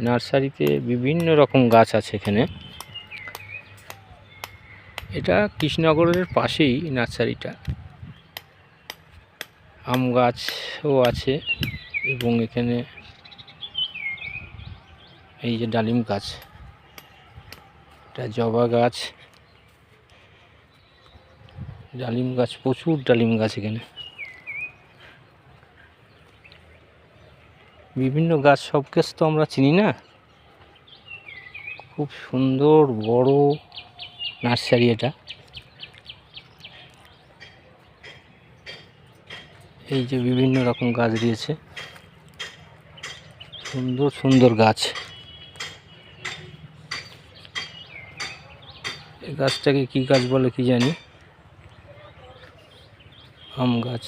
নার্সারিতে বিভিন্ন রকম গাছ আছে এখানে। এটা কৃষ্ণনগরের পাশেই নার্সারিটা। আম গাছও আছে এবং এখানে এই যে ডালিম গাছ, এটা জবা গাছ, ডালিম গাছ, প্রচুর ডালিম গাছ এখানে। বিভিন্ন গাছ, সব গাছ তো আমরা চিনি না। খুব সুন্দর বড় নার্সারি এটা। এই যে বিভিন্ন রকম গাছ দিয়েছে, সুন্দর সুন্দর গাছ। এই গাছটাকে কি গাছ বলে কি জানি, আম গাছ।